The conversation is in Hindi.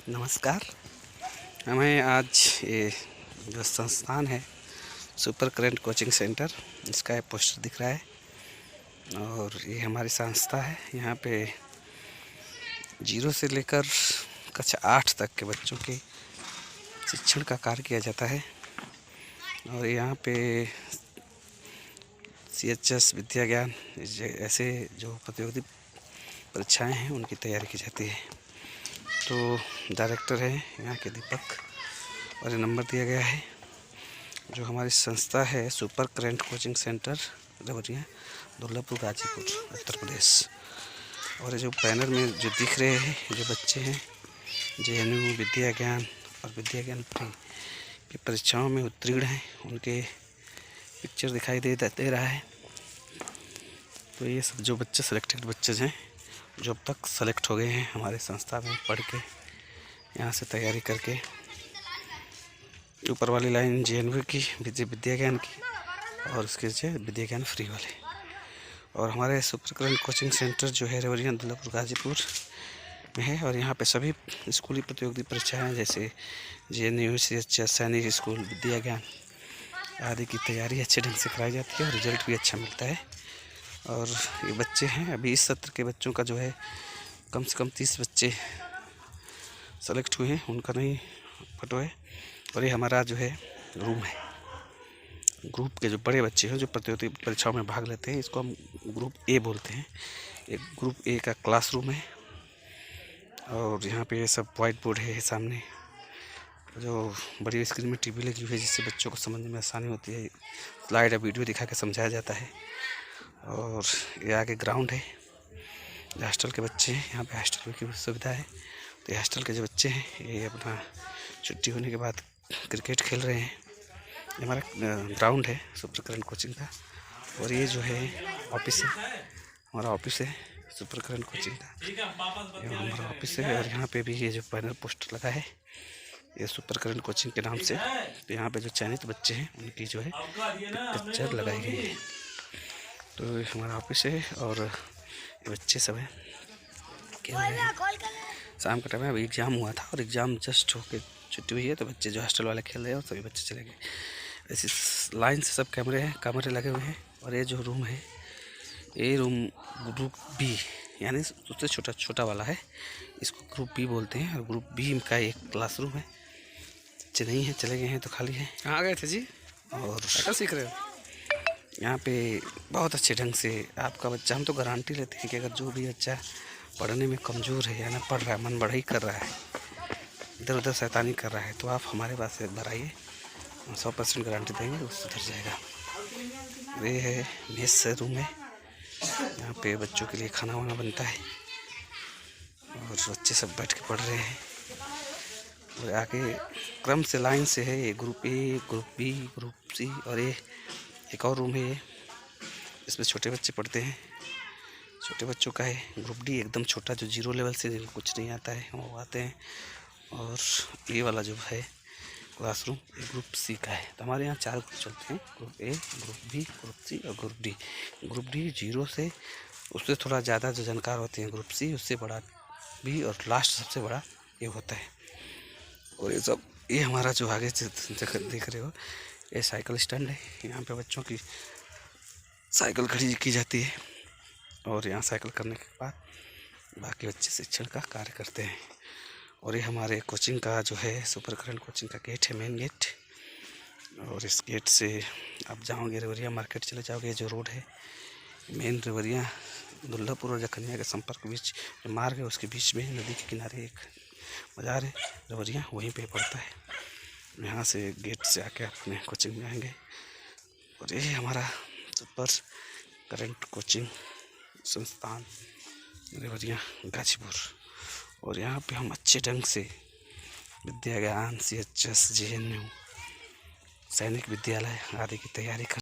नमस्कार। हमें आज ये जो संस्थान है सुपर करंट कोचिंग सेंटर, इसका पोस्टर दिख रहा है और ये हमारी संस्था है। यहाँ पे 0 से लेकर कक्षा 8 तक के बच्चों के शिक्षण का कार्य किया जाता है और यहाँ पे CHS विद्या ज्ञान ऐसे जो प्रतियोगी परीक्षाएं हैं उनकी तैयारी की जाती है। तो डायरेक्टर हैं यहाँ के दीपक और ये नंबर दिया गया है। जो हमारी संस्था है super current coaching centre Rawariya, Durlabhpur, Ghazipur, Uttar Pradesh. और ये जो बैनर में जो दिख रहे हैं जो बच्चे हैं JNU विद्या ज्ञान और विद्या ज्ञान की परीक्षाओं में उत्तीर्ण हैं, उनके पिक्चर दिखाई दे रहा है। तो ये सब जो बच्चे सेलेक्टेड बच्चे हैं जो अब तक सेलेक्ट हो गए हैं हमारे संस्था में पढ़ के, यहाँ से तैयारी करके, ऊपर वाली लाइन JNU की विद्या ज्ञान की और उसके विद्या ज्ञान फ्री वाले। और हमारे सुपर करंट कोचिंग सेंटर जो है रवरिया, दुर्लभपुर, गाजीपुर में है। और यहाँ पे सभी स्कूली प्रतियोगी परीक्षाएँ जैसे JNU, CHS, सैनिक स्कूल, विद्या ज्ञान आदि की तैयारी अच्छे ढंग से कराई जाती है और रिजल्ट भी अच्छा मिलता है। और ये बच्चे हैं, अभी इस सत्र के बच्चों का जो है कम से कम 30 बच्चे सेलेक्ट हुए हैं, उनका नहीं फोटो है। और ये हमारा जो है रूम है, ग्रुप के जो बड़े बच्चे हैं जो प्रतियोगी परीक्षाओं में भाग लेते हैं, इसको हम ग्रुप A बोलते हैं। एक ग्रुप A का क्लासरूम है और यहाँ पे सब वाइट बोर्ड है सामने, जो बड़ी स्क्रीन में TV लगी हुई है जिससे बच्चों को समझने में आसानी होती है। स्लाइड या वीडियो दिखा के समझाया जाता है। और ये आगे ग्राउंड है, हॉस्टल के बच्चे हैं, यहाँ पे हॉस्टल की सुविधा है। तो ये हॉस्टल के जो बच्चे हैं ये अपना छुट्टी होने के बाद क्रिकेट खेल रहे हैं। ये हमारा ग्राउंड है सुपर करंट कोचिंग का। और ये जो है ऑफिस है, हमारा ऑफिस है सुपर करंट कोचिंग का, ये हमारा ऑफिस है। और यहाँ पे भी ये जो बैनर पोस्टर लगा है ये सुपर करंट कोचिंग के नाम से। तो यहाँ पे जो चयनित बच्चे हैं उनकी जो है पिक्चर लगाई गई है। तो ये हमारा ऑफिस है और ये बच्चे सब हैं खेल रहे हैं। शाम का टाइम है, अभी एग्ज़ाम हुआ था और एग्ज़ाम जस्ट होके छुट्टी हुई है। तो बच्चे जो हॉस्टल वाले खेल रहे हैं और सभी बच्चे चले गए। ऐसी लाइन से सब कैमरे लगे हुए हैं। और ये जो रूम है ये रूम ग्रुप B यानी सबसे छोटा वाला है, इसको ग्रुप B बोलते हैं। और ग्रुप B का एक क्लासरूम है, बच्चे नहीं हैं, चले गए हैं तो खाली है। कहाँ गए थे जी? और क्या सीख रहे हो? यहाँ पे बहुत अच्छे ढंग से आपका बच्चा, हम तो गारंटी लेते हैं कि अगर जो भी बच्चा पढ़ने में कमज़ोर है या ना पढ़ रहा है, मन बढ़ाई कर रहा है, इधर उधर शैतानी कर रहा है, तो आप हमारे पास एक बार आइए, 100% गारंटी देंगे वो सुधर जाएगा। ये है मेस रूम है, यहाँ पे बच्चों के लिए खाना वाना बनता है और बच्चे सब बैठ के पढ़ रहे हैं। और आगे क्रम से लाइन से है, ये group A, group B, group C। और ये एक और रूम है, ये इसमें छोटे बच्चे पढ़ते हैं, छोटे बच्चों का है। ग्रुप D एकदम छोटा, जो 0 लेवल से जिनको कुछ नहीं आता है वो आते हैं। और ये वाला जो है क्लासरूम ये ग्रुप C का है। तो हमारे यहाँ 4 ग्रुप चलते हैं, group A, group B, group C और ग्रुप D। ग्रुप D 0 से उससे थोड़ा ज़्यादा जो जानकार होते हैं ग्रुप C, उससे बड़ा B और लास्ट सबसे बड़ा ये होता है। और ये सब ये हमारा जो आगे से देख रहे हो ये साइकिल स्टैंड है, यहाँ पे बच्चों की साइकिल खड़ी की जाती है। और यहाँ साइकिल करने के बाद बाकी बच्चे शिक्षण का कार्य करते हैं। और ये हमारे कोचिंग का जो है सुपर करंट कोचिंग का गेट है, मेन गेट। और इस गेट से आप जाओगे रवरिया मार्केट चले जाओगे, जो रोड है मेन रवरिया दुर्लभपुर और जखनिया के संपर्क बीच जो मार्ग है उसके बीच में नदी के किनारे एक बाज़ार है रवरिया, वहीं पे पड़ता है। यहाँ से गेट से आके अपने कोचिंग में आएंगे। और ये हमारा सुपर करंट कोचिंग संस्थान रवरिया, गाजीपुर। और यहाँ पे हम अच्छे ढंग से विद्या ज्ञान, CHS, JNU, सैनिक विद्यालय आदि की तैयारी कर